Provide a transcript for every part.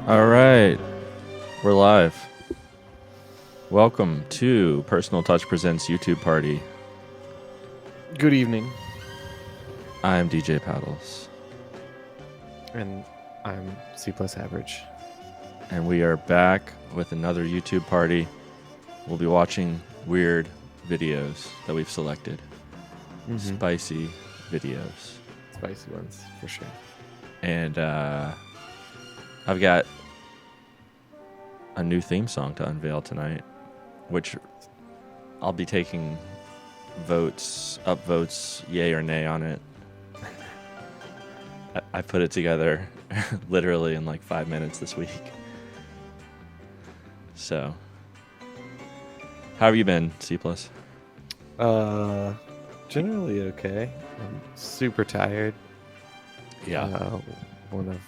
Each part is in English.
All right, we're live. Welcome to Personal Touch Presents YouTube Party. Good evening. I'm DJ Paddles. And I'm C+AVG. And we are back with another YouTube party. We'll be watching weird videos that we've selected. Mm-hmm. Spicy videos. Spicy ones, for sure. And I've got a new theme song to unveil tonight, which I'll be taking upvotes, yay or nay on it. I put it together literally in like 5 minutes this week. So, how have you been, C+? Generally okay. I'm super tired. Yeah. One of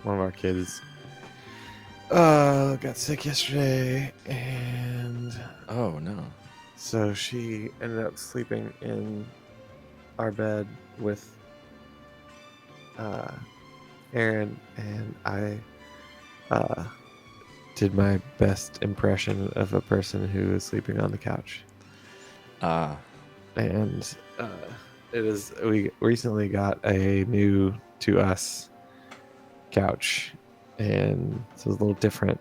our kids got sick yesterday, and Oh no. so she ended up sleeping in our bed with Aaron, and I did my best impression of a person who is sleeping on the couch. And we recently got a new to us couch, and so it was a little different.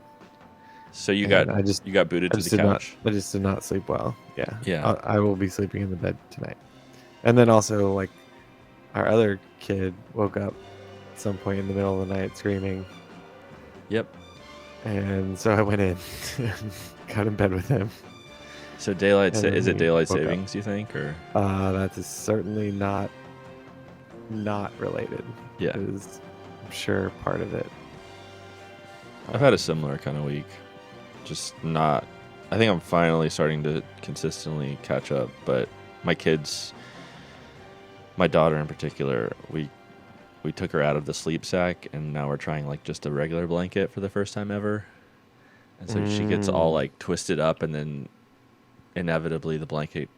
So you And got booted to the couch. I just did not sleep well. Yeah. Yeah. I will be sleeping in the bed tonight. And then also, like, our other kid woke up at some point in the middle of the night screaming. Yep. And so I went in and got in bed with him. So And is then it he daylight woke up. savings, you think, or? That is certainly not related. Yeah. It is, I'm sure, part of it. I've had a similar kind of week. Just not. I think I'm finally starting to consistently catch up. But my kids, my daughter in particular, we took her out of the sleep sack, and now we're trying like just a regular blanket for the first time ever. And so she gets all like twisted up, and then inevitably the blanket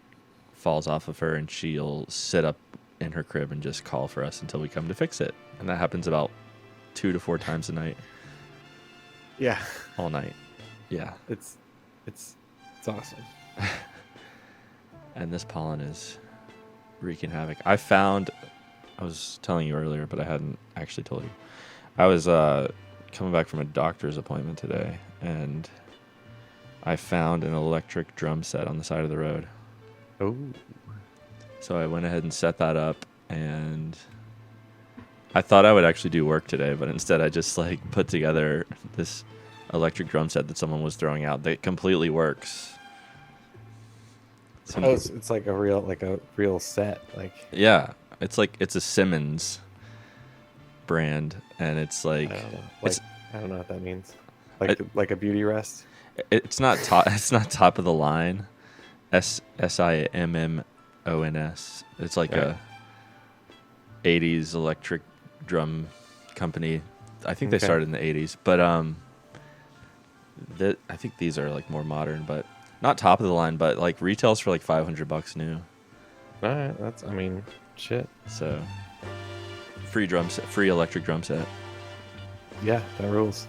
falls off of her, and she'll sit up in her crib and just call for us until we come to fix it. And that happens about 2 to 4 times a night. Yeah. All night. Yeah. It's awesome. And this pollen is wreaking havoc. I was telling you earlier, but I hadn't actually told you. I was coming back from a doctor's appointment today, and I found an electric drum set on the side of the road. Oh. So I went ahead and set that up, and I thought I would actually do work today, but instead I just like put together this electric drum set that someone was throwing out that completely works. So, It's like a real set. Like, yeah, it's a Simmons brand, and it's like I don't know. it's I don't know what that means. Like a beauty rest. it's not top of the line. SIMMONS. It's like Right. a 80s electric drum company. I think they Okay. started in the 80s, but I think these are like more modern, but not top of the line, but like retails for like $500 new. All right, shit. So free electric drum set. Yeah, that rules.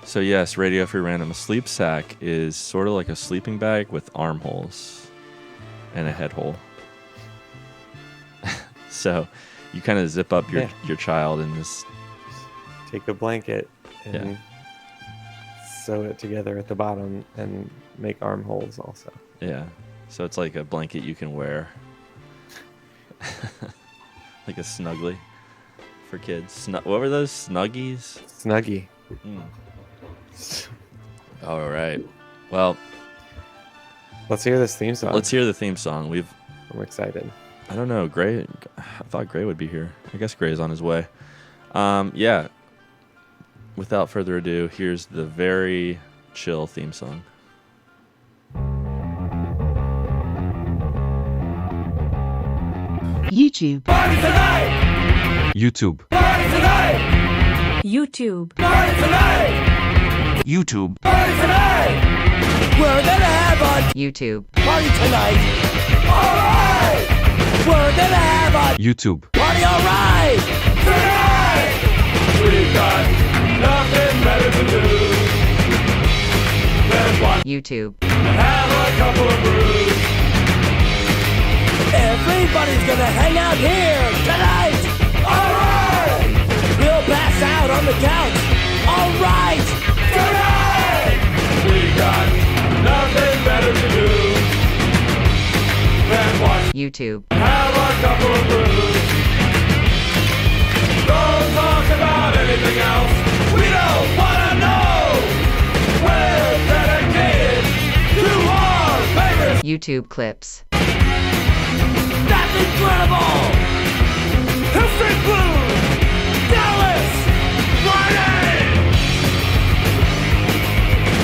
So yes, Radio Free Random. A sleep sack is sort of like a sleeping bag with armholes and a head hole. So you kind of zip up your child in this. Take a blanket and sew it together at the bottom and make armholes also. Yeah. So it's like a blanket you can wear. Like a snuggly for kids. What were those? Snuggies? Snuggie. All right. Well, Let's hear this theme song. let's hear the theme song. I'm excited. I don't know. Gray. I thought Gray would be here. I guess Gray's on his way. Yeah. Without further ado, here's the very chill theme song. YouTube. YouTube. YouTube. YouTube. We're gonna have a YouTube. party tonight. Alright! We're gonna have a YouTube. party alright! Tonight! We got to do than watch YouTube. and have a couple of brews. Everybody's gonna hang out here tonight. Alright! We'll pass out on the couch. Alright! Tonight! We got nothing better to do than watch YouTube. and have a couple of brews. Don't talk about anything else. We don't wanna know. We're dedicated to our favorite. YouTube clips. That's incredible! History Blue! Dallas! Friday!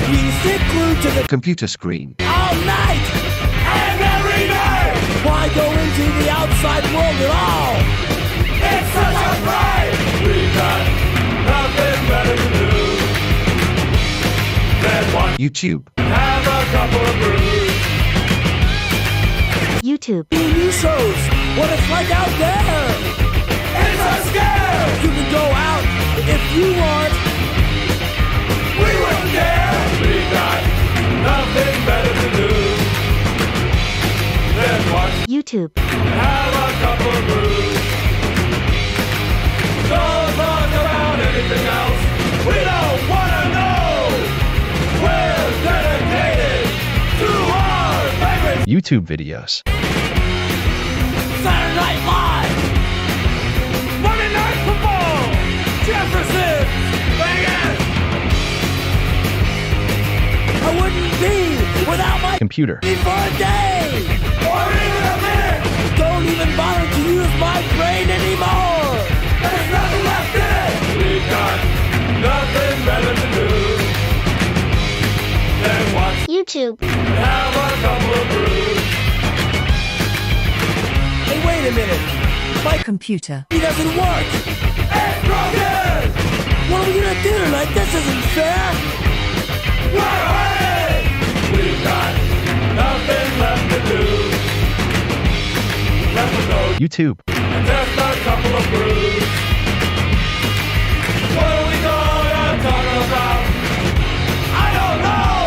We stick glued to the computer screen. all night and every day. Why go into the outside world at all? It's such a fright. We got nothing better to do than watch YouTube. have a couple of brews. YouTube. New shows, what it's like out there. It's a scare. You can go out if you want. We wouldn't care. We got nothing better to do than watch YouTube. have a couple of brews. Don't talk about anything else. We don't wanna know. We're dedicated to our favorite YouTube videos. Saturday Night Live, Monday Night Football, Jefferson, Vegas. I wouldn't be without my Computer. for a day or even a minute. Don't even bother to use my brain anymore. There's nothing left in it. We've got nothing better to do than watch YouTube. and have a couple of brews. Hey, wait a minute. My Computer. It doesn't work! It's broken! What are we gonna do tonight? This isn't fair! Run away! We've got nothing left to do. Left to go YouTube. and just a couple of brews. What are we gonna talk about? I don't know!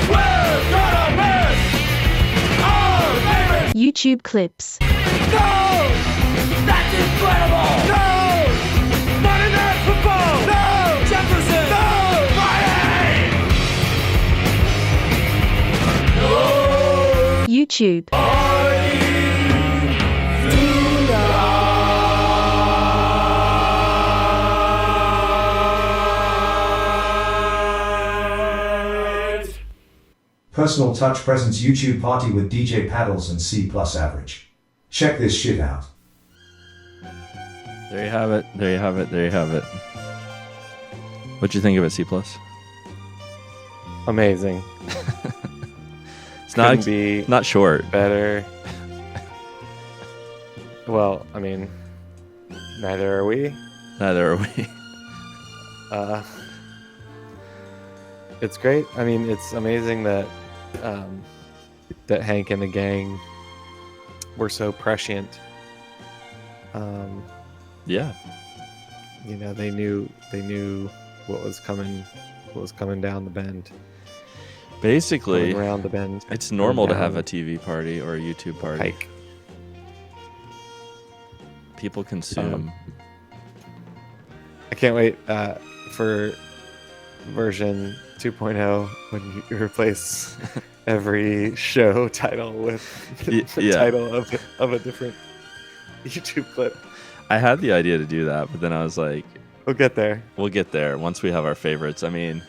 We're gonna miss our favorite. YouTube clips. No! That's incredible! No! Monday Night Football! No! Jefferson! No! Friday! No! YouTube. Tonight. Personal Touch presents YouTube Party with DJ Paddles and C+AVG. Check this shit out. There you have it. There you have it. There you have it. What'd you think of it, C+? Amazing. It's not Couldn't be not short. better. Well, I mean, neither are we. Neither are we. It's great. I mean, it's amazing that that Hank and the gang were so prescient. Yeah. You know, they knew what was coming down the bend, Basically, coming around the bend. it's normal to down have a TV party or a YouTube party. hike. People consume. I can't wait for version 2.0 when you replace every show title with the yeah. title of a different YouTube clip. I had the idea to do that, but then I was like, We'll get there. we'll get there once we have our favorites. I mean,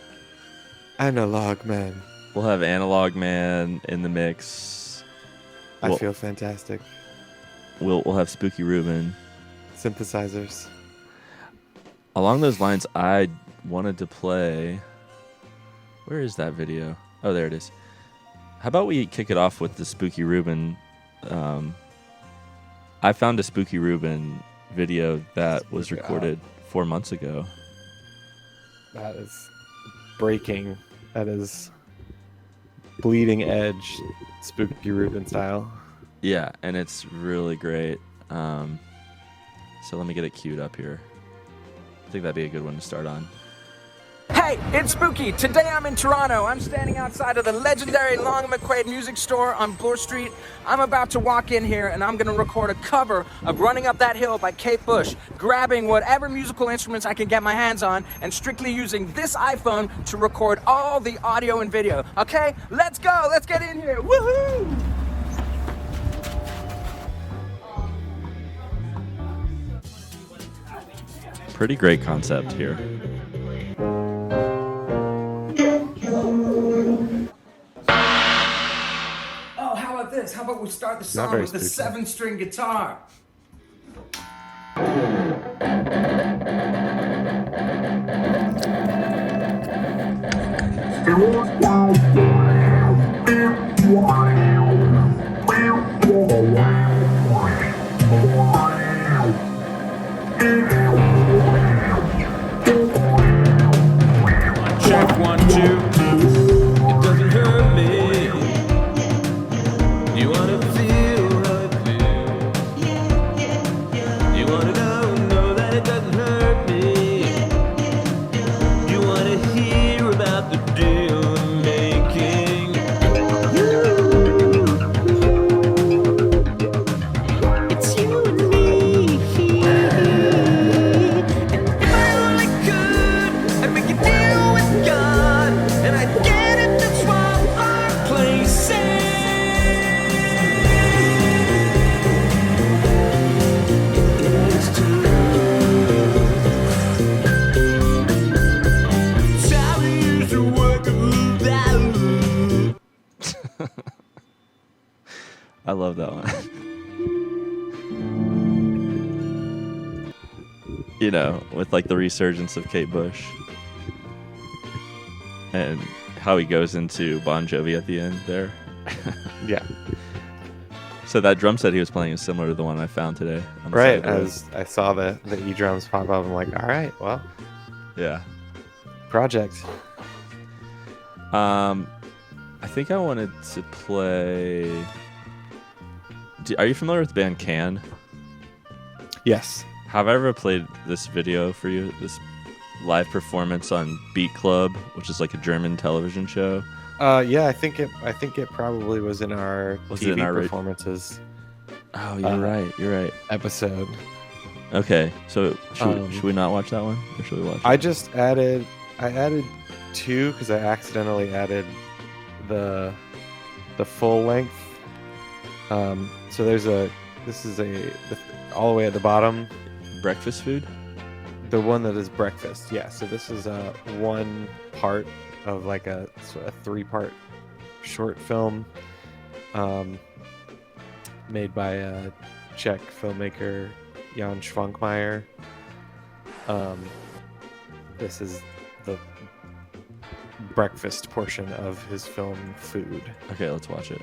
Analog Man. we'll have Analog Man in the mix. I Well- feel fantastic. We'll have Spooky Ruben. Synthesizers. Along those lines, I wanted to play. Where is that video? Oh, there it is. How about we kick it off with the Spooky Ruben? I found a Spooky Ruben video that was Spooky- recorded 4 months ago. That is breaking. That is bleeding edge Spooky Ruben style. Yeah, and it's really great. So let me get it queued up here. I think that'd be a good one to start on. Hey, Hey, it's Spooky. Today I'm in Toronto. I'm standing outside of the legendary Long McQuaid Music Store on Bloor Street. I'm about to walk in here and I'm gonna record a cover of Running Up That Hill by Kate Bush, grabbing whatever musical instruments I can get my hands on and strictly using this iPhone to record all the audio and video. Okay, let's go. Let's get in here. Woohoo! Pretty great concept here. Oh, how about this? How about we start the Not song very with the spooky. 7-string guitar? Check 1, 2. It doesn't hurt me. You wanna feel how it feels. You wanna know that it doesn't hurt me. You wanna hear about the deal I'm making. It's you and me. And if I only could, I'd make a deal with God. And I'd get it to swap our places. It's true. Time to use the work of that. I love that one. You know, with like the resurgence of Kate Bush and how he goes into Bon Jovi at the end there. Yeah. So that drum set he was playing is similar to the one I found today. On the Right. side of the road. As I saw the E drums pop up, I'm like, all right, well, Yeah. project. I think I wanted to play. Are you familiar with the band Can? Yes. Have I ever played this video for you? This live performance on Beat Club, which is like a German television show. Yeah, I think it probably was in our Was it TV in our performances Oh, you're right. You're right. episode. Okay, so should we not watch that one, or should we watch it? I added 2 because I accidentally added the full length. So this is all the way at the bottom, Breakfast food. the one that is breakfast. Yeah. So this is one part of like a 3-part short film, made by a Czech filmmaker Jan Schwankmeyer. This is the breakfast portion of his film Food. Okay, let's watch it.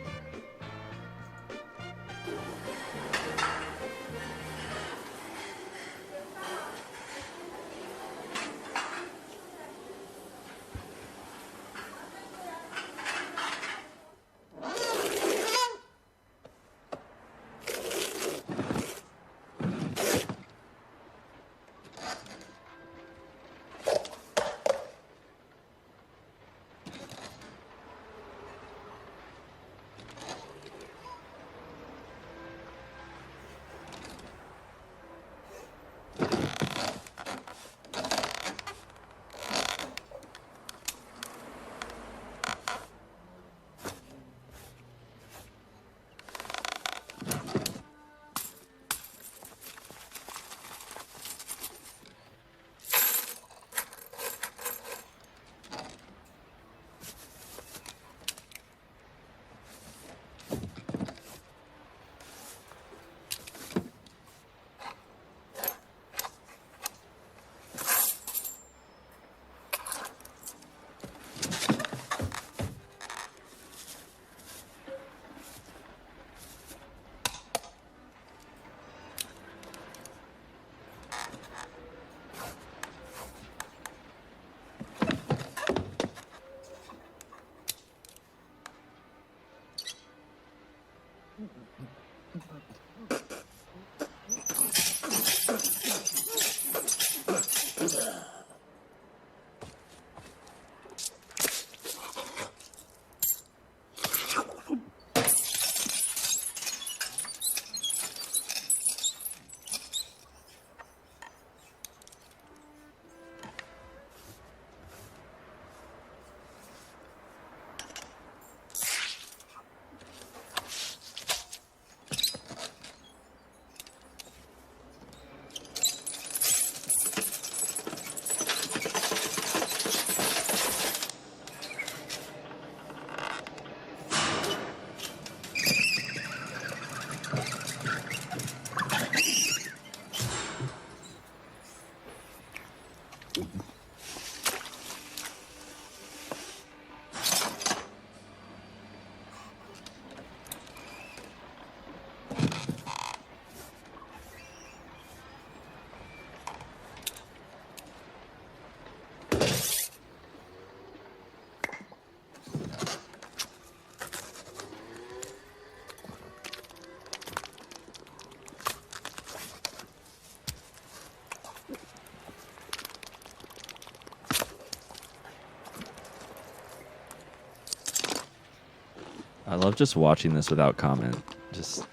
I love just watching this without comment. Just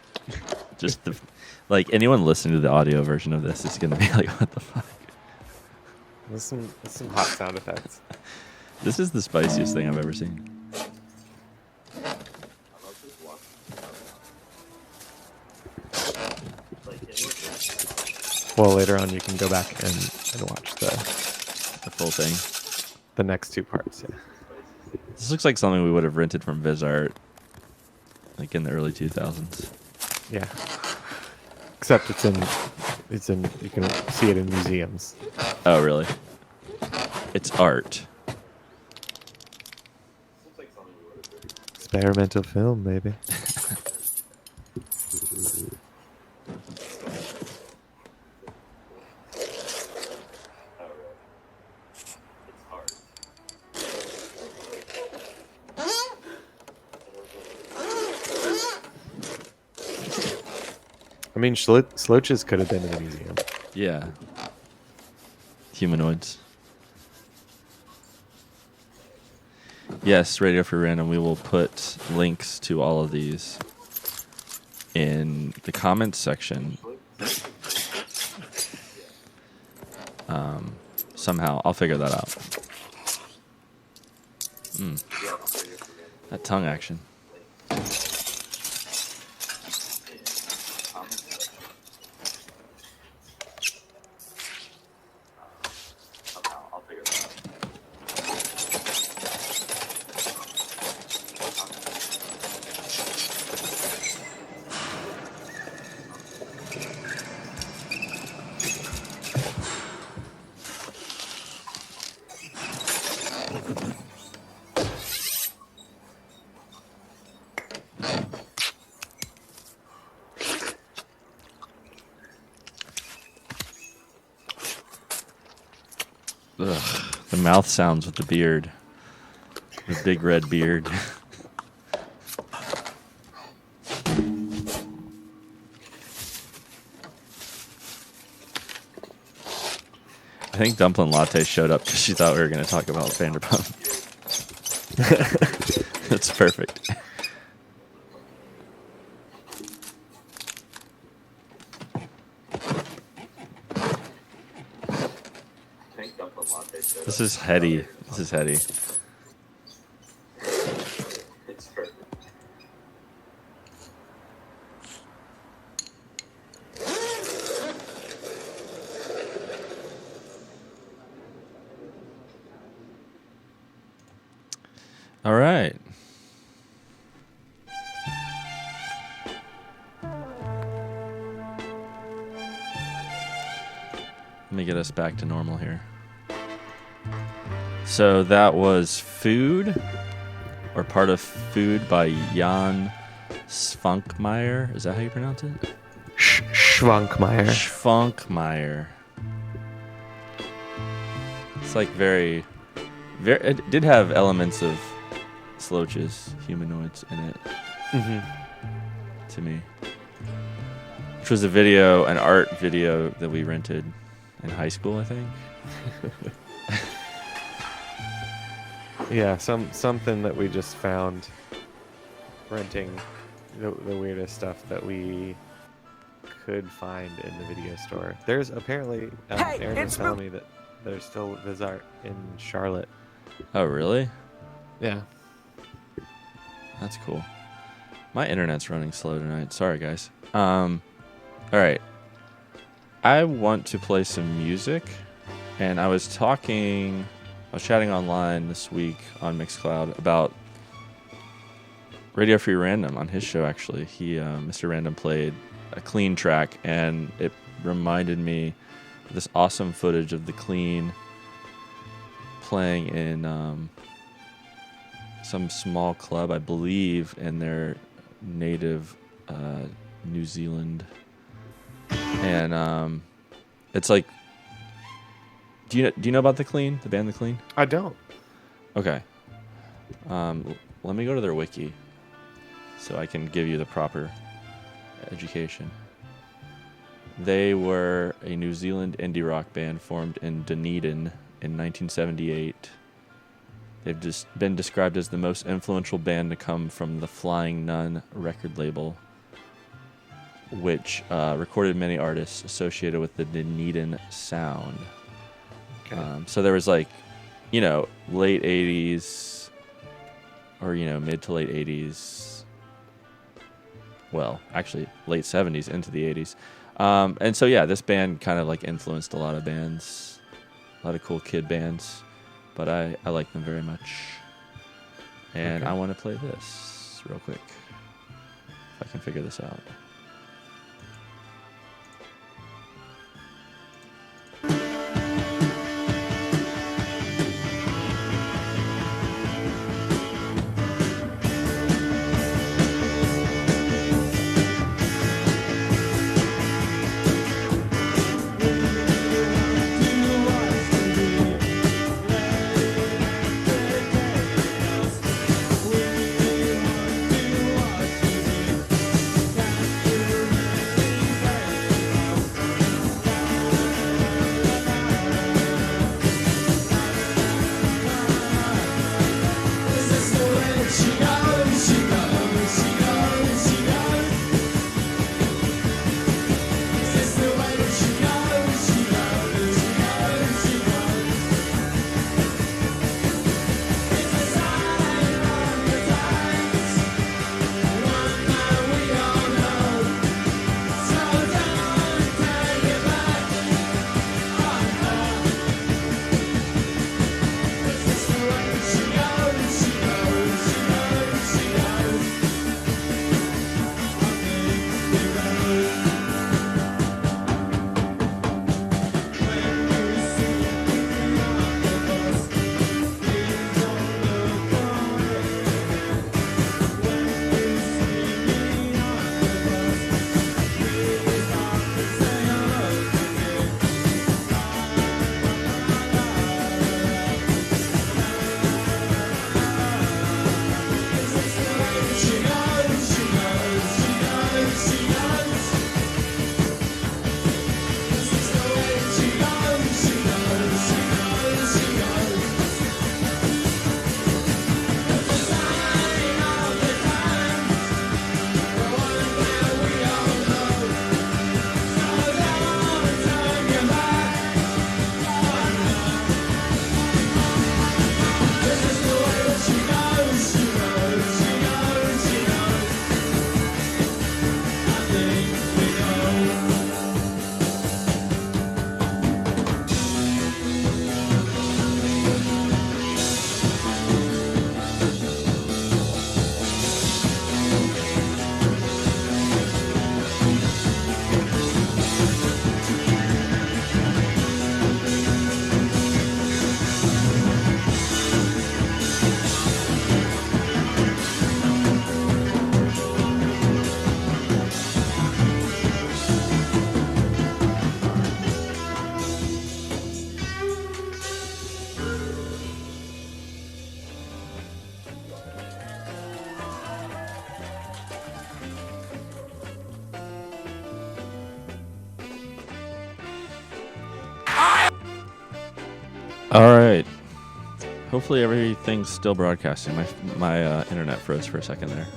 the, like anyone listening to the audio version of this is gonna be like, what the fuck? There's some hot sound effects. This is the spiciest thing I've ever seen. Well, later on you can go back and watch the full thing. The next two parts. Yeah. This looks like something we would have rented from VizArt, like in the early 2000s. Yeah. Except it's in you can see it in museums. Oh, really? It's art. Experimental film, maybe. I mean, Sloaches could have been in a museum. Yeah. Humanoids. Yes, Radio Free Random. We will put links to all of these in the comments section. Somehow. I'll figure that out. That tongue action. Ugh, the mouth sounds with the beard. The big red beard. I think Dumpling Latte showed up because she thought we were going to talk about Vanderpump. That's perfect. This is heady. This is heady. It's perfect. All right. Let me get us back to normal here. So that was Food, or Part of Food by Jan Svankmajer. Is that how you pronounce it? Schwankmeyer. Schwankmeyer. It's like very, it did have elements of Sloaches, humanoids in it. To me. Which was an art video that we rented in high school, I think. Yeah, something that we just found renting the weirdest stuff that we could find in the video store. There's apparently Aaron was telling me that there's still VizArt in Charlotte. Oh, really? Yeah. That's cool. My internet's running slow tonight. Sorry, guys. All right. I want to play some music, and I was chatting online this week on Mixcloud about Radio Free Random on his show, actually. Mr. Random played a Clean track, and it reminded me of this awesome footage of the Clean playing in some small club, I believe, in their native New Zealand. And it's like, do you know about the Clean, the band The Clean? I don't. Okay. Let me go to their wiki so I can give you the proper education. They were a New Zealand indie rock band formed in Dunedin in 1978. They've just been described as the most influential band to come from the Flying Nun record label, which recorded many artists associated with the Dunedin sound. Okay. So there was like, late 80s or, mid to late 80s. Well, actually late 70s into the 80s. And so, yeah, this band kind of like influenced a lot of bands, a lot of cool kid bands. But I like them very much. And Okay. I want to play this real quick. If I can figure this out. All right. Hopefully everything's still broadcasting. My internet froze for a second there.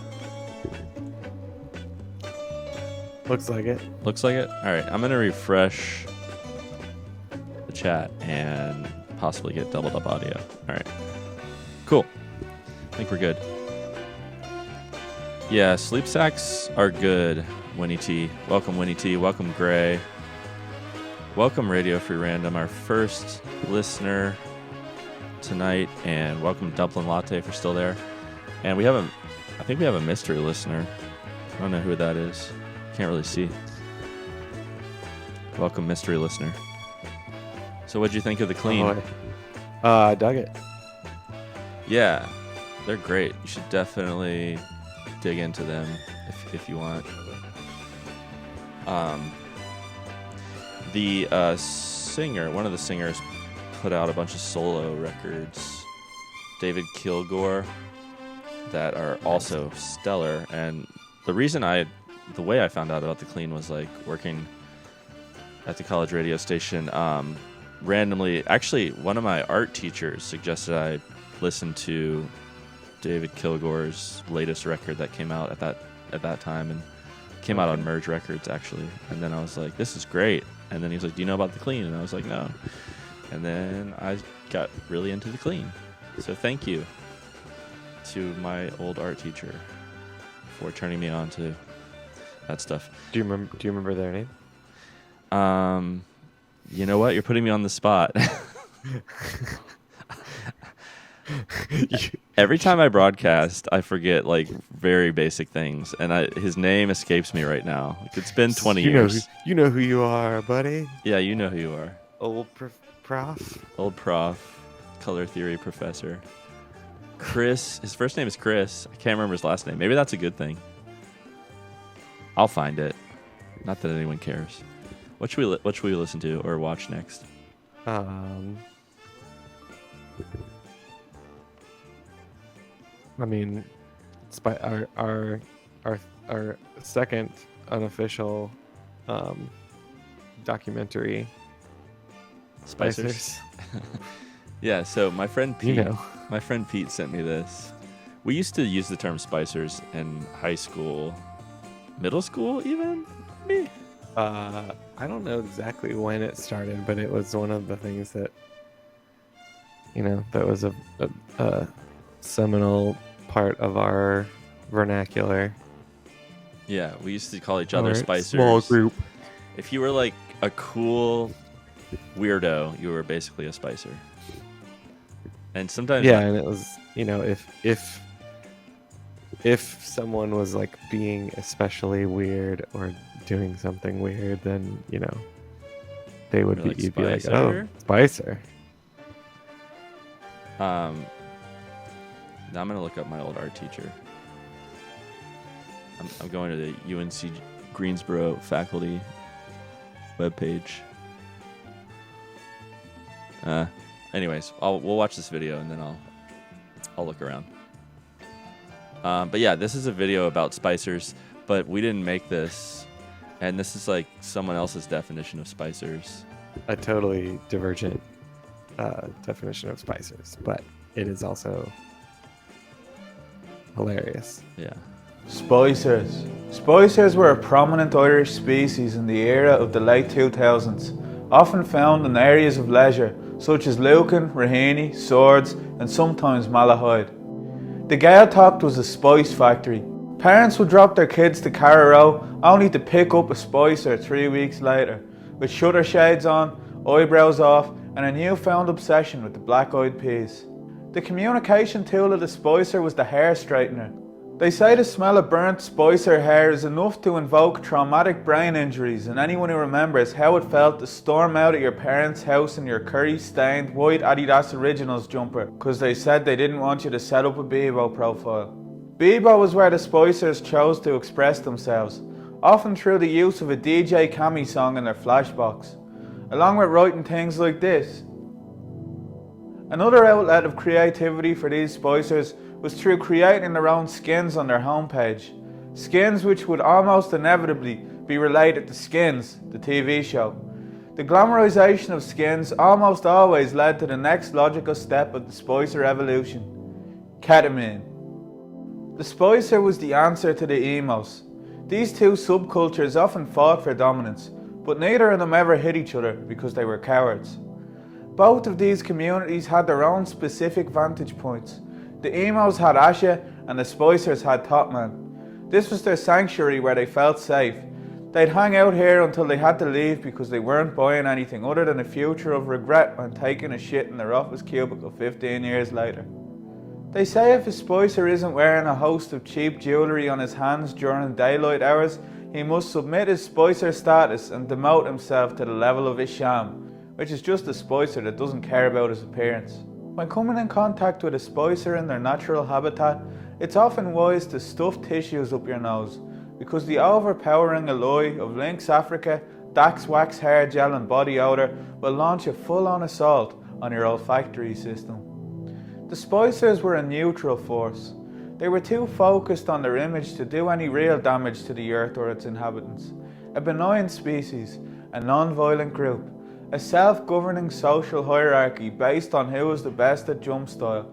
Looks like it. Looks like it. All right. I'm going to refresh the chat and possibly get doubled up audio. All right. Cool. I think we're good. Yeah, sleep sacks are good, Winnie T. Welcome, Winnie T. Welcome, Gray. Welcome, Radio Free Random, our first listener tonight, and welcome Dumpling Latte if you're still there. And I think we have a mystery listener. I don't know who that is. Can't really see. Welcome, mystery listener. So what'd you think of the clean? Oh, I dug it. Yeah, they're great. You should definitely dig into them if you want. The singer, one of the singers, put out a bunch of solo records, David Kilgore, that are also stellar. And the way I found out about the clean was like working at the college radio station. Randomly, actually, one of my art teachers suggested I listened to David Kilgore's latest record that came out at that time, and came out on Merge Records actually. And then I was like, this is great. And then he was like, do you know about the Clean? And I was like, no. And then I got really into the Clean. So thank you to my old art teacher for turning me on to that stuff. Do you remember their name? You know what? You're putting me on the spot. Every time I broadcast, I forget like very basic things, and his name escapes me right now. Like, it's been 20 years. You know who you are, buddy. Yeah, you know who you are. Old prof. Old prof, color theory professor. Chris. His first name is Chris. I can't remember his last name. Maybe that's a good thing. I'll find it. Not that anyone cares. What should we listen to or watch next? I mean, our second unofficial documentary, Spicers. Yeah. So my friend Pete, You know. my friend Pete sent me this. We used to use the term Spicers in high school, middle school, even. Me. I don't know exactly when it started, but it was one of the things that, that was a seminal part of our vernacular. Yeah, we used to call each other Our Spicers. Small group. If you were like a cool weirdo, you were basically a Spicer. And sometimes, Yeah, and it was, if someone was like being especially weird or doing something weird, then they would You're be. like, You'd be like, Spicer? oh, Spicer. Now I'm gonna look up my old art teacher. I'm going to the UNC Greensboro faculty webpage. Anyways, we'll watch this video and then I'll look around. But yeah, this is a video about Spicers, but we didn't make this, and this is like someone else's definition of Spicers. A totally divergent definition of Spicers, but it is also hilarious. Yeah. Spicers. Spicers were a prominent Irish species in the era of the late 2000s, often found in areas of leisure such as Lucan, Raheny, Swords and sometimes Malahide. The Gaeltacht was a spice factory. Parents would drop their kids to Carrow only to pick up a Spicer 3 weeks later, with shutter shades on, eyebrows off and a newfound obsession with the Black Eyed Peas. The communication tool of the Spicer was the hair straightener. They say the smell of burnt Spicer hair is enough to invoke traumatic brain injuries in anyone who remembers how it felt to storm out at your parents' house in your curry-stained white Adidas Originals jumper because they said they didn't want you to set up a Bebo profile. Bebo was where the Spicers chose to express themselves, often through the use of a DJ Cammy song in their flashbox, along with writing things like this. Another outlet of creativity for these Spicers was through creating their own skins on their homepage. Skins which would almost inevitably be related to Skins, the TV show. The glamorization of skins almost always led to the next logical step of the Spicer evolution: ketamine. The Spicer was the answer to the emos. These two subcultures often fought for dominance, but neither of them ever hit each other because they were cowards. Both of these communities had their own specific vantage points. The emos had Asha and the Spicers had Topman. This was their sanctuary where they felt safe. They'd hang out here until they had to leave because they weren't buying anything other than a future of regret when taking a shit in their office cubicle 15 years later. They say if a Spicer isn't wearing a host of cheap jewellery on his hands during daylight hours, he must submit his Spicer status and demote himself to the level of a sham, which is just a Spicer that doesn't care about his appearance. When coming in contact with a Spicer in their natural habitat, it's often wise to stuff tissues up your nose, because the overpowering alloy of Lynx Africa, Dax Wax hair gel and body odour will launch a full-on assault on your olfactory system. The Spicers were a neutral force. They were too focused on their image to do any real damage to the earth or its inhabitants. A benign species, a non-violent group, a self-governing social hierarchy based on who was the best at jump style.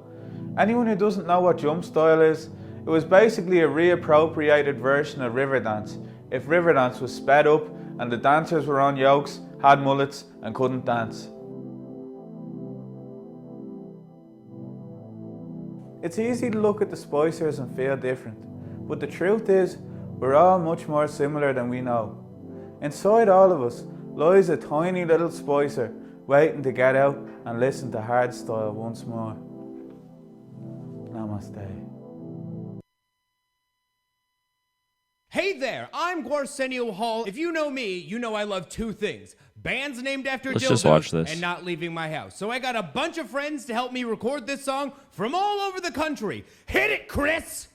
Anyone who doesn't know what jump style is, it was basically a reappropriated version of Riverdance if Riverdance was sped up and the dancers were on yokes, had mullets and couldn't dance. It's easy to look at the Spicers and feel different, but the truth is, we're all much more similar than we know. Inside all of us lies a tiny little Spicer waiting to get out and listen to hardstyle once more. Namaste. Hey there, I'm Arsenio Hall. If you know me, you know I love two things. Bands named after Let's dildos just watch this. and not leaving my house. So I got a bunch of friends to help me record this song from all over the country. Hit it, Chris!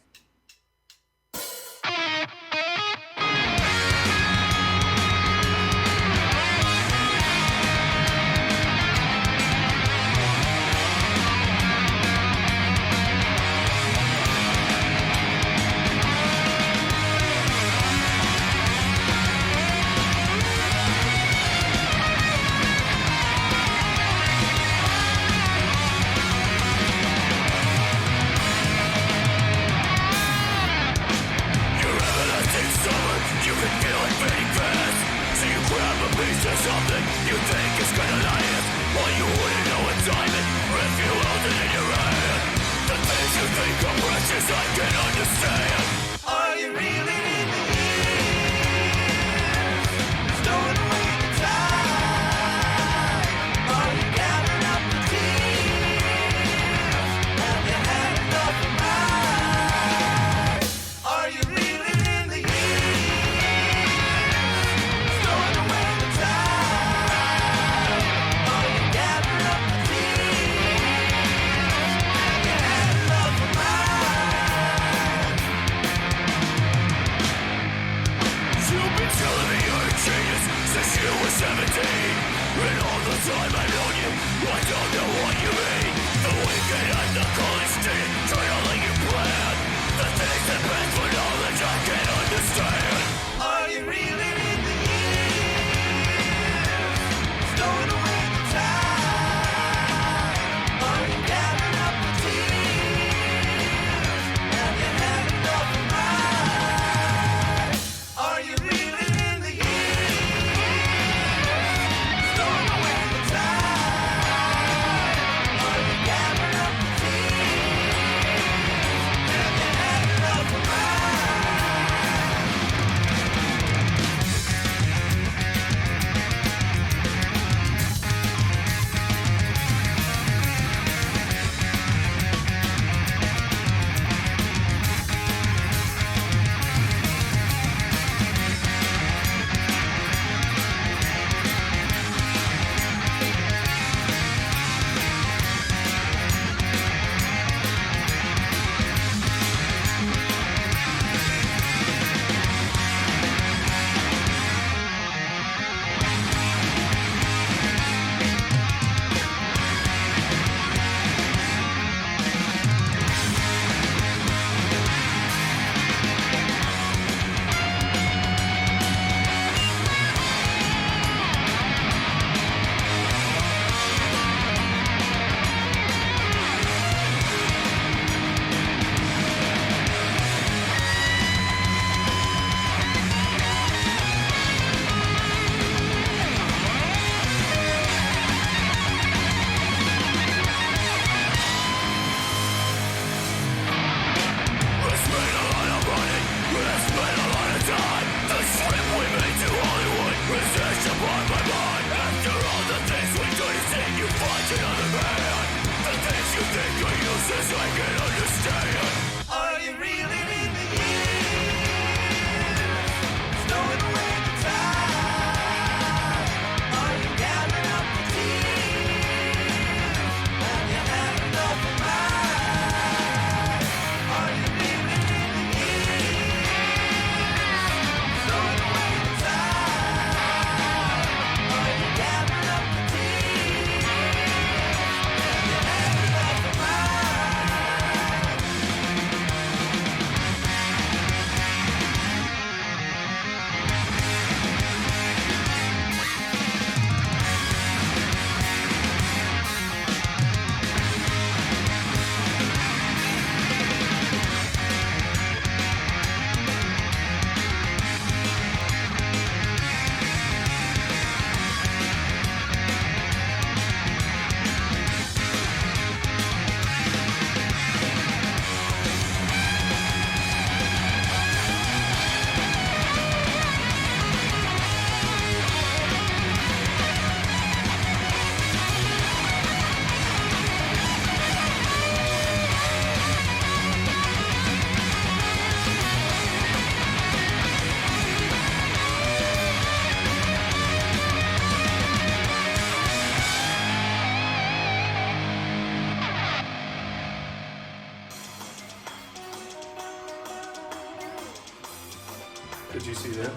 Did you see that?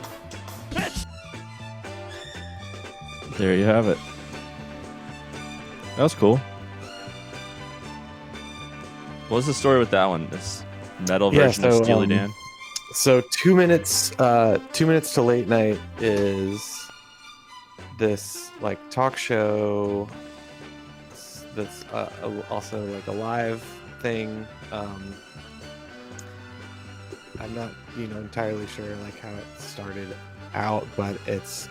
There you have it. That was cool. What was the story with that one? This metal version of Steely Dan? So 2 minutes, 2 minutes to late night is this like talk show that's also like a live thing. I'm not, entirely sure like how it started out, but it's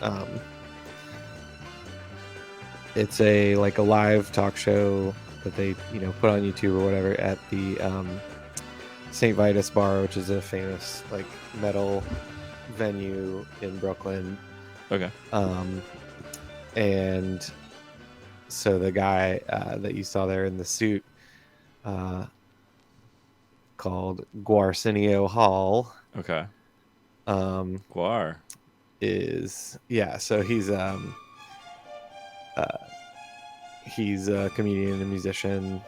a like a live talk show that they put on YouTube or whatever at the St. Vitus Bar, which is a famous like metal venue in Brooklyn. Okay. And so the guy that you saw there in the suit, called Guarsenio Hall. Okay. Guar is so he's a comedian and musician,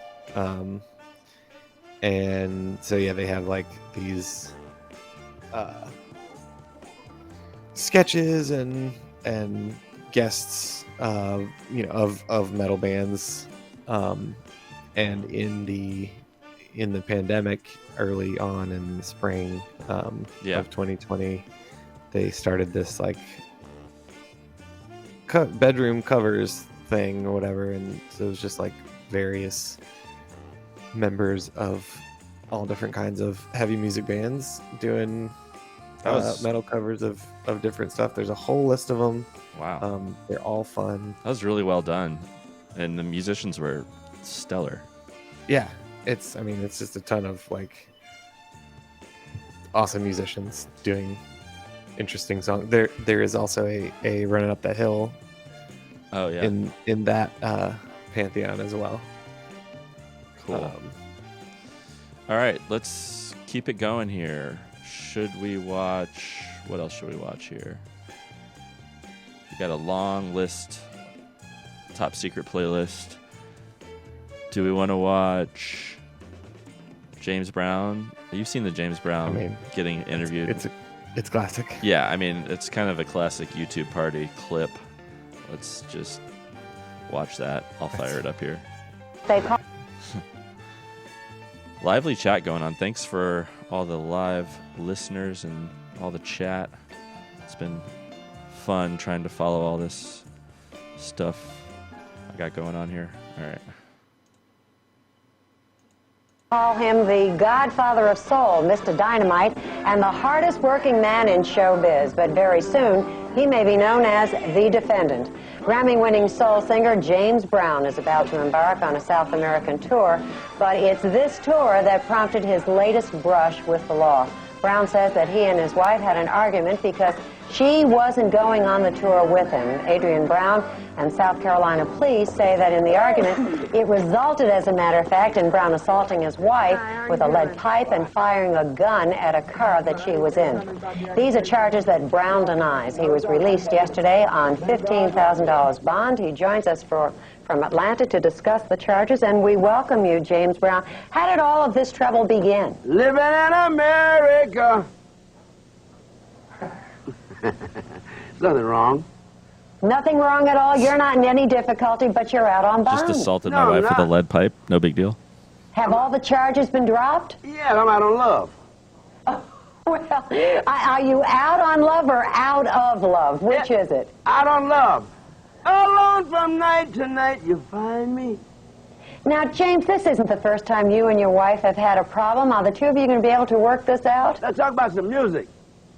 and so they have like these sketches and guests of metal bands, and in the pandemic early on in the spring of 2020, they started this like bedroom covers thing or whatever, and so it was just like various members of all different kinds of heavy music bands doing metal covers of different stuff. There's a whole list of them. Wow. They're all fun. That was really well done, and the musicians were stellar. Yeah, it's just a ton of like awesome musicians doing interesting songs. There is also a Running Up That Hill. Oh yeah. In that pantheon as well. Cool. All right, let's keep it going here. Should we watch? What else should we watch here? We got a long list, top secret playlist. Do we want to watch James Brown? You've seen the James Brown getting interviewed. It's classic. Yeah, it's kind of a classic YouTube party clip. Let's just watch that. I'll fire it up here. Lively chat going on. Thanks for all the live listeners and all the chat. It's been fun trying to follow all this stuff I got going on here. All right. Call him the godfather of soul, Mr. Dynamite, and the hardest working man in showbiz. But very soon, he may be known as the Defendant. Grammy-winning soul singer James Brown is about to embark on a South American tour, but it's this tour that prompted his latest brush with the law. Brown says that he and his wife had an argument because she wasn't going on the tour with him. Adrian Brown and South Carolina police say that in the argument, it resulted, as a matter of fact, in Brown assaulting his wife with a lead pipe and firing a gun at a car that she was in. These are charges that Brown denies. He was released yesterday on $15,000 bond. He joins us from Atlanta to discuss the charges, and we welcome you, James Brown. How did all of this trouble begin? Living in America. There's nothing wrong. Nothing wrong at all? You're not in any difficulty, but you're out on bond. Just assaulted my wife with a lead pipe. No big deal. Have all the charges been dropped? Yeah, I'm out on love. Oh, well, are you out on love or out of love? Which is it? Out on love. Alone from night to night, you find me. Now, James, this isn't the first time you and your wife have had a problem. Are the two of you going to be able to work this out? Let's talk about some music.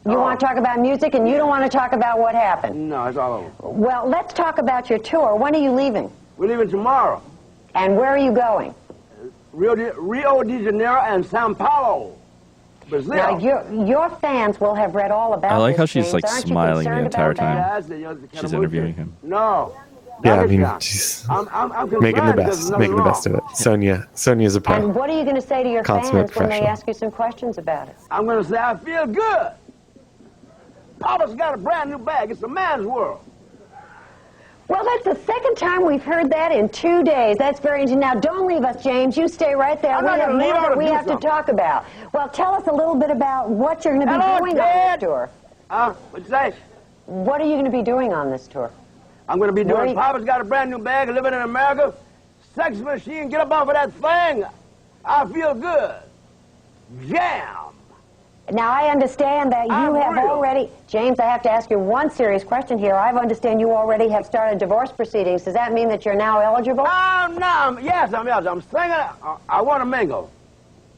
You want to talk about music, and you don't want to talk about what happened? No, it's all over. Well, let's talk about your tour. When are you leaving? We're leaving tomorrow. And where are you going? Rio de Janeiro and Sao Paulo, Brazil. Now, your fans will have read all about this. I like how James. she's like Aren't smiling you the entire that? time. She's interviewing him. No. Yeah, she's making the best of it. Sonia's a pro. And what are you going to say to your fans when they ask you some questions about it? I'm going to say I feel good. Papa's got a brand new bag. It's a man's world. Well, that's the second time we've heard that in 2 days. That's very interesting. Now, don't leave us, James. You stay right there. I'm not going to leave. We have to talk about. Well, tell us a little bit about what you're going to be doing on this tour. What'd you say? What are you going to be doing on this tour? I'm going to be Where doing you- Papa's Got a Brand New Bag, living in America. Sex machine, get up off of that thing. I feel good. Jam. Now, I understand that you I'm have real. already... James, I have to ask you one serious question here. I understand you already have started divorce proceedings. Does that mean that you're now eligible? No, yes, I'm eligible. I'm singing. I want to mingle.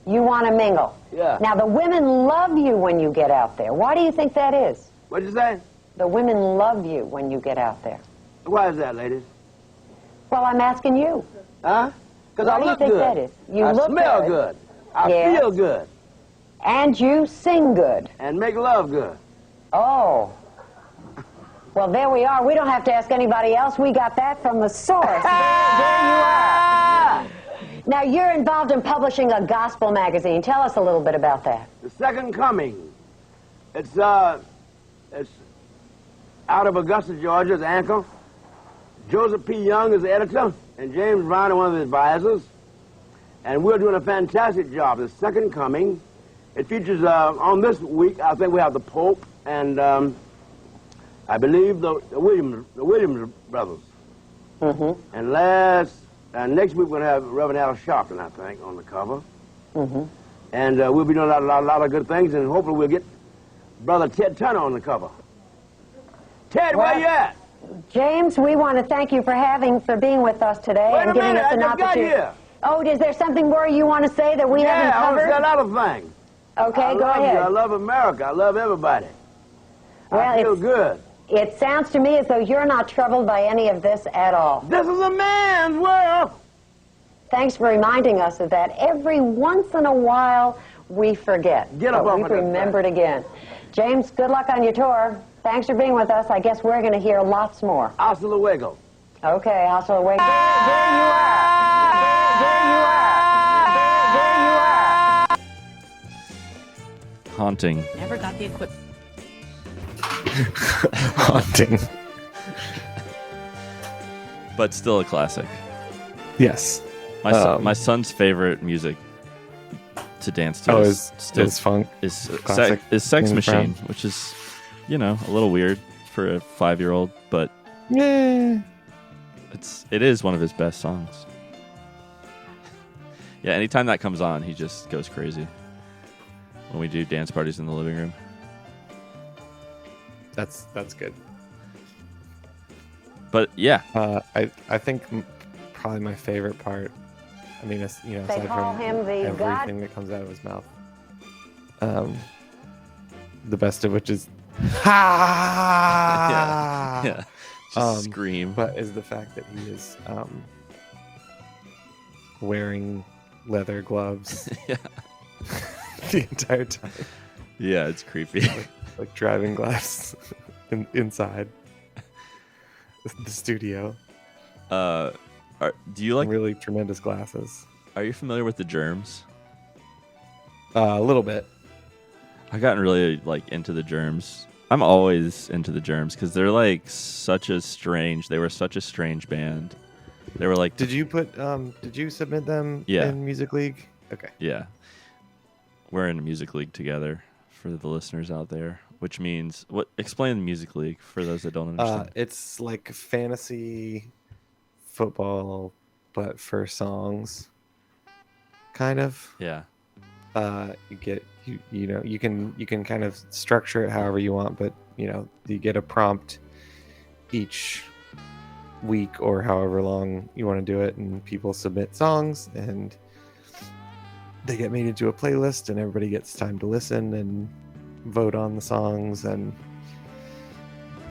You want to mingle? Yeah. Now, the women love you when you get out there. Why do you think that is? What'd you say? The women love you when you get out there. Why is that, ladies? Well, I'm asking you. Huh? Because Why I do you look think good. that is? You I look smell good. good. I Yes. feel good. And you sing good. And make love good. Oh. Well, there we are. We don't have to ask anybody else. We got that from the source. There you are. Now, you're involved in publishing a gospel magazine. Tell us a little bit about that. The Second Coming. It's out of Augusta, Georgia, it's Anchor. Joseph P. Young is the editor, and James Brown is one of the advisors. And we're doing a fantastic job. The Second Coming. It features, on this week, I think we have the Pope and I believe the Williams brothers. Mm-hmm. And next week we're going to have Reverend Al Sharpton, I think, on the cover. Mm-hmm. And we'll be doing a lot of good things, and hopefully we'll get Brother Ted Turner on the cover. Ted, where you at? James, we want to thank you for being with us today Wait and a giving minute, us I an just got opportunity. here. Oh, is there something more you want to say that we haven't I want covered? to say a lot of things. Okay, I go love ahead. You. I love America. I love everybody. Well, I feel good. It sounds to me as though you're not troubled by any of this at all. This is a man's world. Thanks for reminding us of that. Every once in a while, we forget. Get up but off we've of that remembered again. James, good luck on your tour. Thanks for being with us. I guess we're going to hear lots more. Hasta luego. Okay, hasta luego. There you are. There you are. There you are. Haunting. Never got the equipment. Haunting. But still a classic. Yes. My son's favorite music to dance to is funk. Is Classic. Sex James Machine, Brown. which is, a little weird for a 5-year-old, but Yeah. it is one of his best songs. Yeah, anytime that comes on, he just goes crazy. When we do dance parties in the living room. That's good. But yeah, I think probably my favorite part. I mean, aside call from him the everything God- that comes out of his mouth, the best of which is yeah, just scream. but is the fact that he is wearing leather gloves Yeah. the entire time, Yeah, it's creepy. like driving glass inside the studio. Do you like? Really tremendous glasses? Are you familiar with the Germs? A little bit. I've gotten really into the Germs. I'm always into the Germs because they're they were such a strange band. They were like, Did you submit them Yeah. in Music League? Okay. yeah, we're in a music league together for the listeners out there, which means explain the music league for those that don't understand. It's like fantasy football, but for songs, kind of. Yeah. You get you can kind of structure it however you want, but you get a prompt each week or however long you want to do it, and people submit songs and they get made into a playlist, and everybody gets time to listen and vote on the songs, and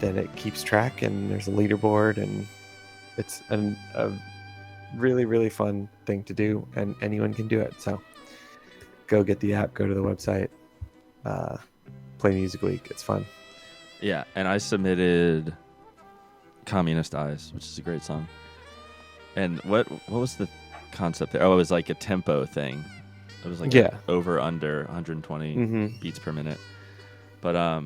then it keeps track, and there's a leaderboard, and it's a really, really fun thing to do, and anyone can do it. So go get the app, go to the website, play Music League. It's fun. Yeah, and I submitted Communist Eyes, which is a great song. And what was the concept there? Oh, it was like a tempo thing. It was like over under 120 beats per minute. But I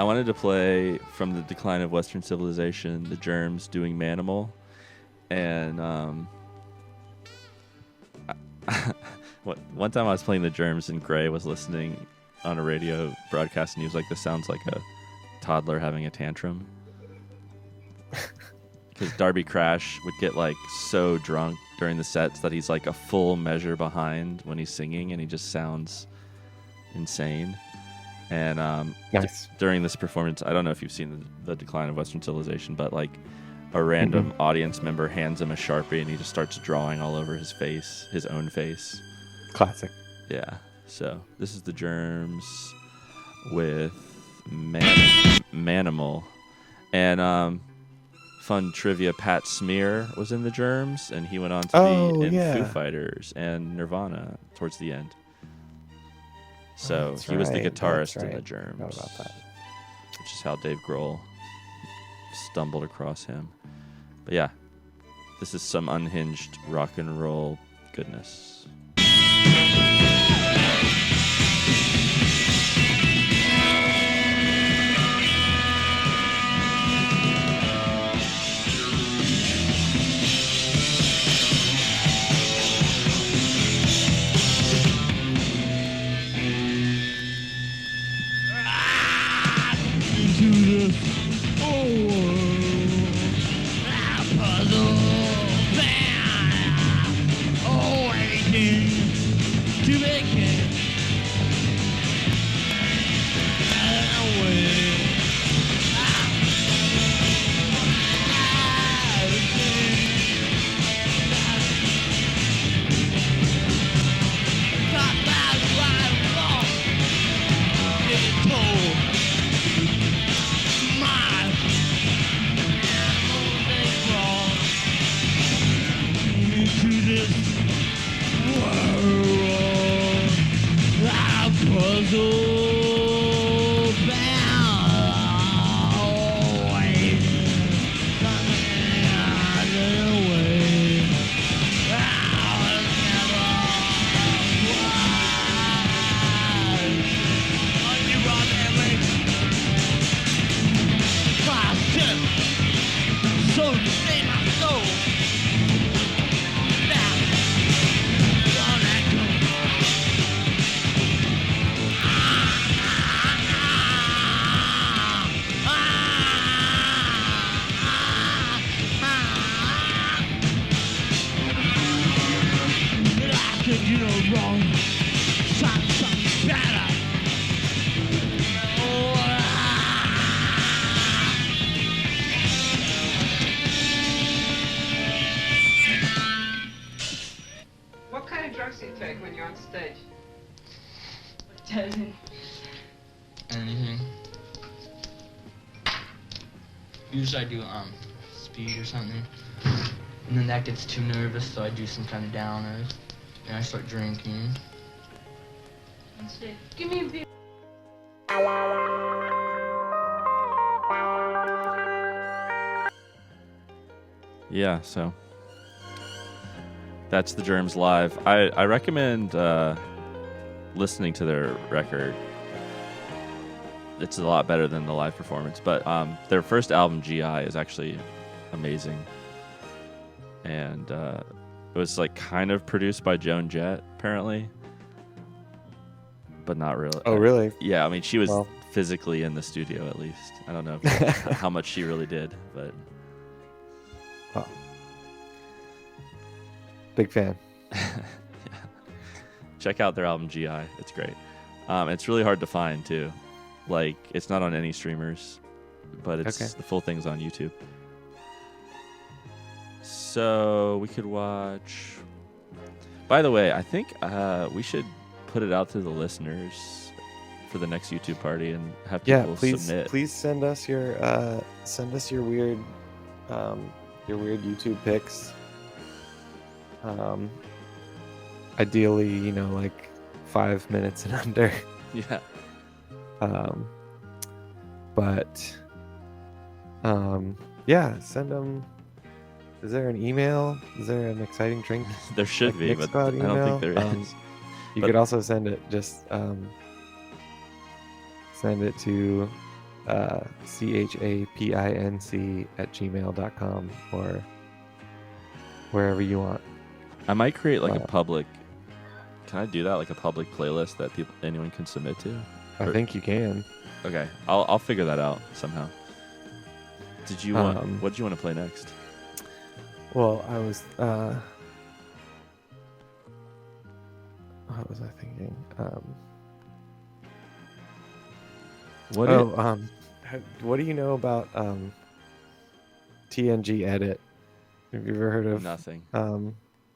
wanted to play From the Decline of Western Civilization, the Germs doing Manimal, and one time I was playing the Germs and Gray was listening, on a radio broadcast, and he was like, "This sounds like a toddler having a tantrum." Because Darby Crash would get like so drunk during the sets that he's like a full measure behind when he's singing, and he just sounds insane. And Nice. during this performance, I don't know if you've seen the Decline of Western Civilization, but like a random audience member hands him a Sharpie, and he just starts drawing all over his face, his own face. Classic. Yeah. So this is the Germs with Manimal. And fun trivia, Pat Smear was in the Germs, and he went on to be in Foo Fighters and Nirvana towards the end. So he was the guitarist in the Germs, about that. which is how Dave Grohl stumbled across him. But yeah, this is some unhinged rock and roll goodness. Anything. Usually I do speed or something, and then that gets too nervous, so I do some kind of downers, and I start drinking. Give me a beer. Yeah, so that's the Germs live. I recommend listening to their record. It's a lot better than the live performance, but their first album, GI, is actually amazing. And it was like kind of produced by Joan Jett, apparently, but not really. Oh, really? Yeah, I mean, she was physically in the studio at least. I don't know how much she really did, but... Wow. Big fan. Yeah. Check out their album GI. It's great. It's really hard to find too. Like, it's not on any streamers, but it's the full thing's on YouTube. So we could watch. By the way, I think we should put it out to the listeners for the next YouTube party and have people submit. Please send us your weird YouTube pics. Ideally, like 5 minutes and under. Yeah. Yeah, send them. Is there an email? Is there an exciting drink? There should be, but I don't think there is. You could also send it send it to chapinc@gmail.com or wherever you want. I might create like a public Can I do that, like a public playlist that anyone can submit to? I think you can. Okay, I'll figure that out somehow. Did you want? What did you want to play next? Well, I was. What was I thinking? What do you know about TNG Edit? Have you ever heard of Nothing?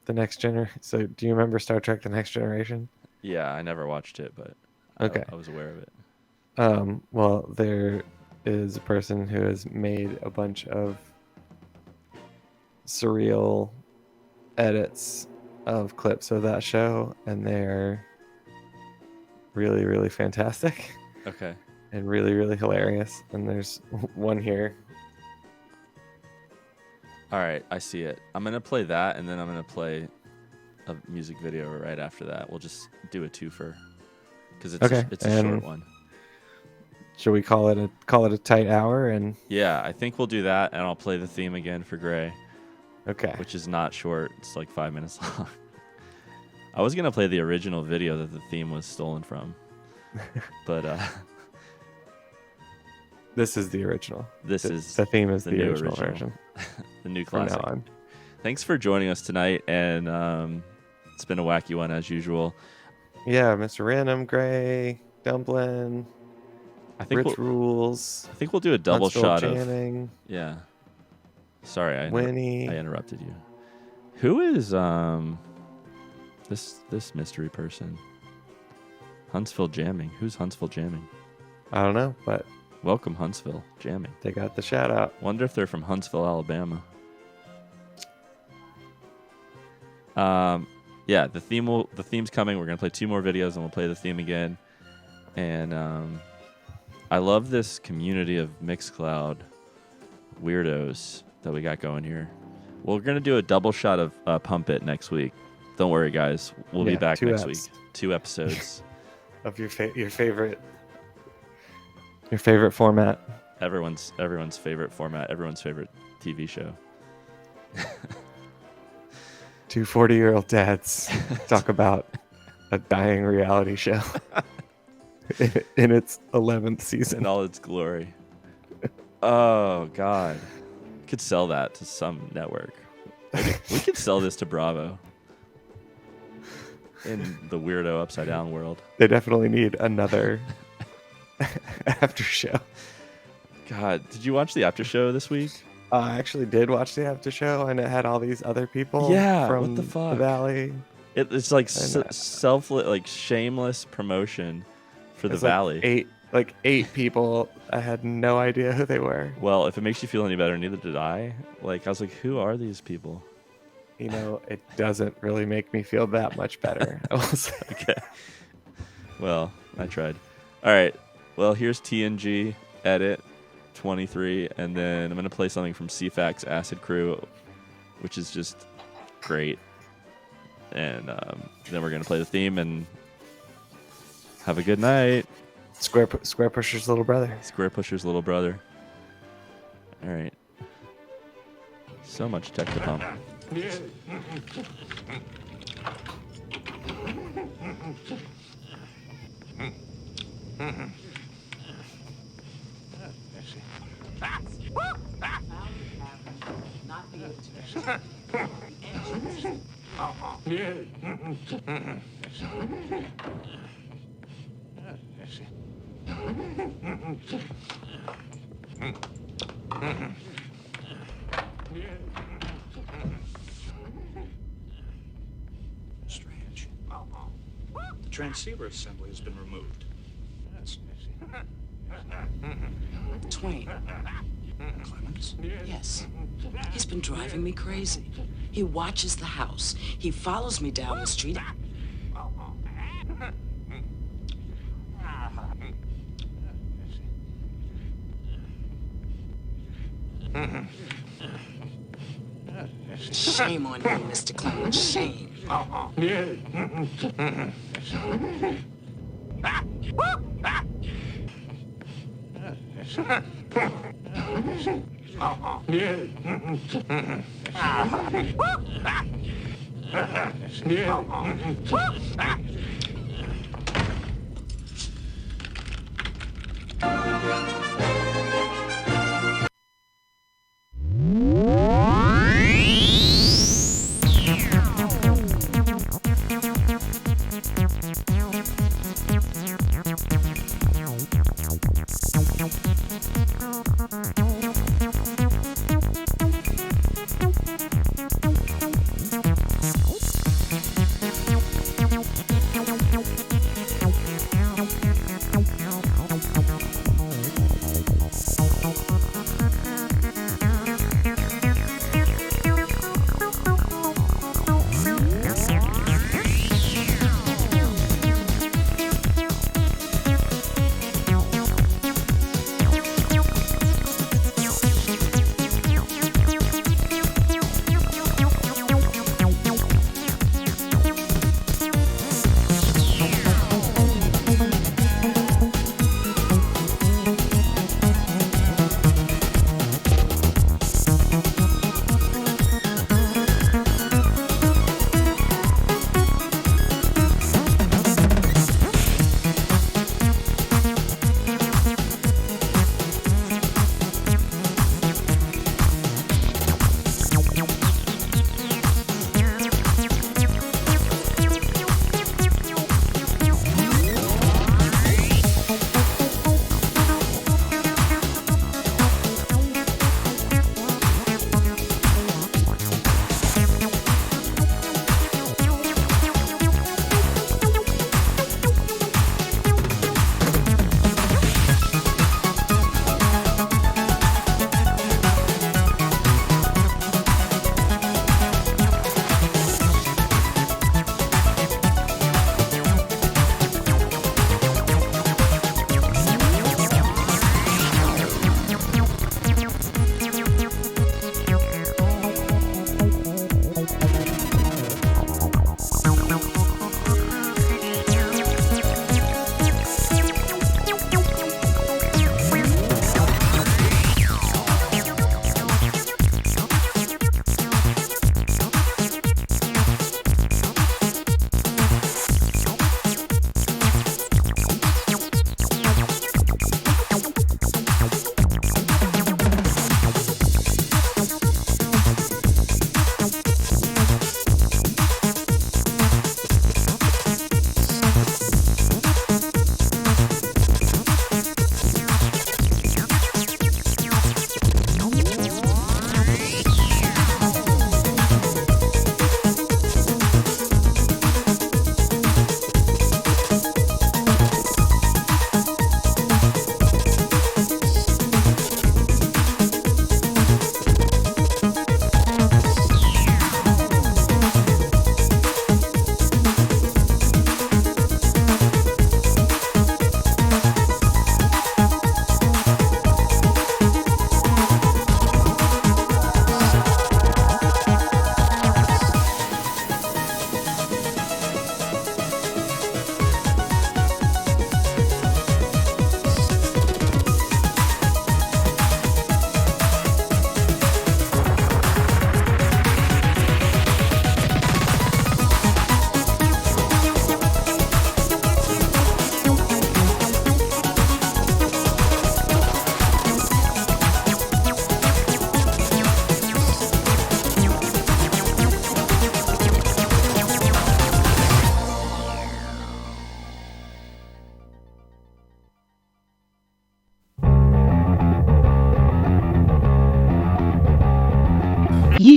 The Next Generation. So, do you remember Star Trek: The Next Generation? Yeah, I never watched it, but okay, I was aware of it. Well, there is a person who has made a bunch of surreal edits of clips of that show, and they're really, really fantastic. Okay. And really, really hilarious. And there's one here. All right, I see it. I'm gonna play that, and then I'm gonna play a music video right after that. We'll just do a twofer because it's okay. It's a short one. Should we call it a tight hour? And yeah, I think we'll do that, and I'll play the theme again for Gray. Okay. Which is not short. It's like 5 minutes long. I was gonna play the original video that the theme was stolen from, but this is the original. The theme is the original version. The new classic. From now on. Thanks for joining us tonight, and it's been a wacky one as usual. Yeah, Mr. Random, Gray, Dumplin', Rich Rules. I think we'll do a double Huntsville shot Channing, of. Yeah. Sorry, I Winnie. I interrupted you. Who is this mystery person? Huntsville Jamming. Who's Huntsville Jamming? I don't know, but welcome Huntsville Jamming. They got the shout out. Wonder if they're from Huntsville, Alabama. Yeah, the theme's coming. We're gonna play 2 more videos and we'll play the theme again. And I love this community of Mixcloud weirdos that we got going here. We're gonna do a double shot of Pump It next week. Don't worry, guys. We'll be back next week. 2 episodes of your favorite format. Everyone's favorite format. Everyone's favorite TV show. 2 40-year-old dads talk about a dying reality show in its 11th season. In all its glory. Oh, God. We could sell that to some network. We could sell this to Bravo. In the weirdo upside down world. They definitely need another after show. God, did you watch the after show this week? I actually did watch the after show, and it had all these other people from what the fuck? Valley. It's like shameless promotion for the Valley. Like eight people. I had no idea who they were. Well, if it makes you feel any better, neither did I. Like, I was like, who are these people? You know, it doesn't really make me feel that much better. I will say. Okay. Well, I tried. All right. Well, here's TNG Edit 23, and then I'm going to play something from CFAX Acid Crew, which is just great. And then we're going to play the theme and have a good night. Square Pusher's little brother. Square Pusher's little brother. All right. So much tech to pump. Strange. The transceiver assembly has been removed. Twain. Clemens? Yes. He's been driving me crazy. He watches the house. He follows me down the street. Shame on you, Mr. Clemens. Shame.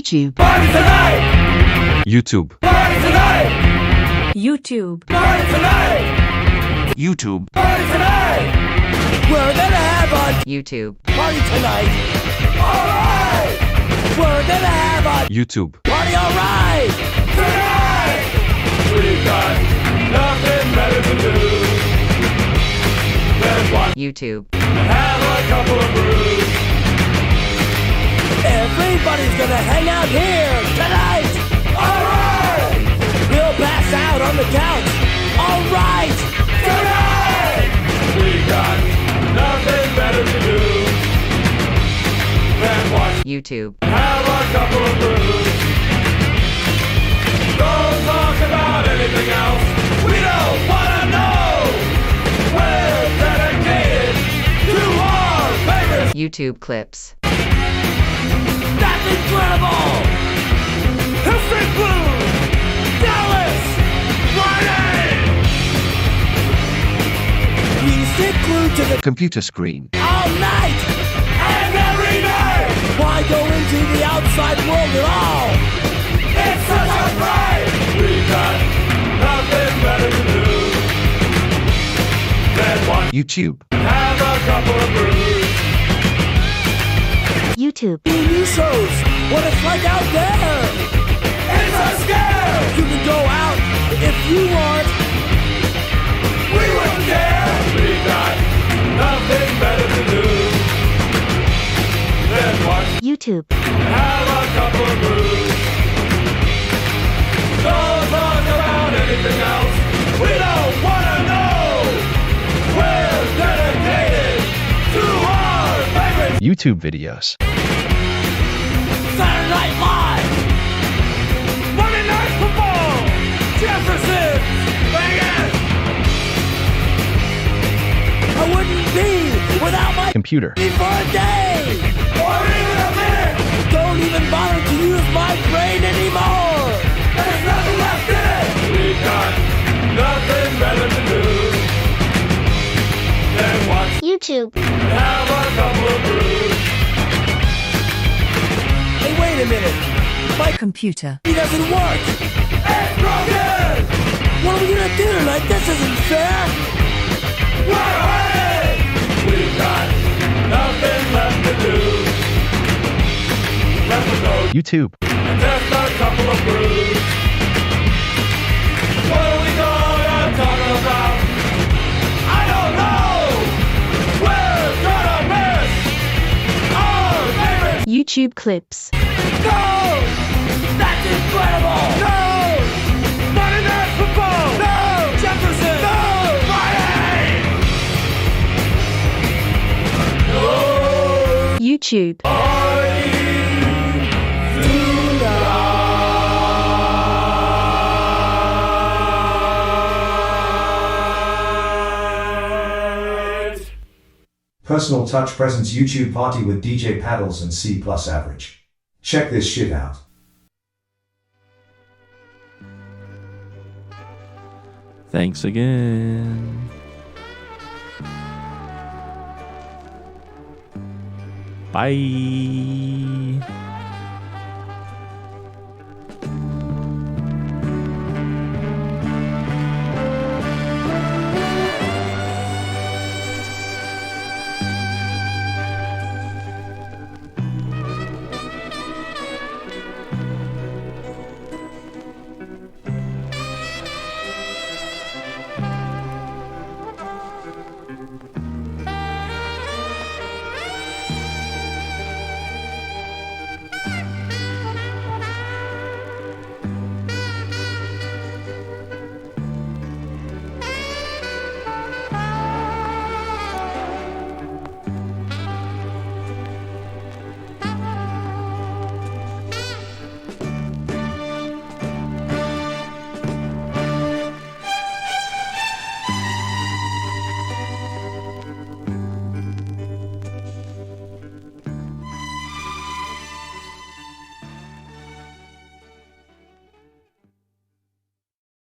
YouTube. Party tonight! YouTube. Party tonight! YouTube. Party tonight! YouTube. Party tonight! We're gonna have a YouTube. party tonight! Alright! We're gonna have a YouTube. party alright! Tonight! We've got nothing better to do than watch YouTube. and have a couple of brews. Everybody's gonna hang out here tonight! Alright! We'll pass out on the couch! Alright! Tonight! We got nothing better to do than watch YouTube. have a couple of brews. Go anything else. We don't wanna know. We're dedicated to our favorite. YouTube clips. That's incredible! History Blue! Dallas! Friday! We stick glued to the computer screen all night and every day! Why go into the outside world at all? It's such a fright! We got nothing better to do than watch YouTube. Have a couple of brews. YouTube. New shows, what it's like out there. It's a scare! You can go out if you want. We wouldn't care! We got nothing better to do than watch YouTube. Have a couple of brews. Don't talk about anything else. We don't wanna know. We're dedicated to our favorite YouTube videos. Saturday Night Live. Monday Night Football. Jefferson. Vegas. I wouldn't be without my computer. for a day. Or even a minute. Don't even bother to use my brain anymore. There's nothing left in it. We've got nothing better to do than watch YouTube. and have a couple of brews. Hey, wait a minute. My Computer. It doesn't work. It's broken. What are we gonna do tonight? This isn't fair. Run away. We've got nothing left to do. Left to go YouTube. and just a couple of brews. What are we gonna talk about? I don't know. We're gonna miss our favorite. YouTube clips. No! That's incredible! No! Monday Night Football! No! Jefferson! No! Friday! No! YouTube. Personal Touch presents YouTube Party with DJ Paddles and C+AVG. Check this shit out. Thanks again. Bye.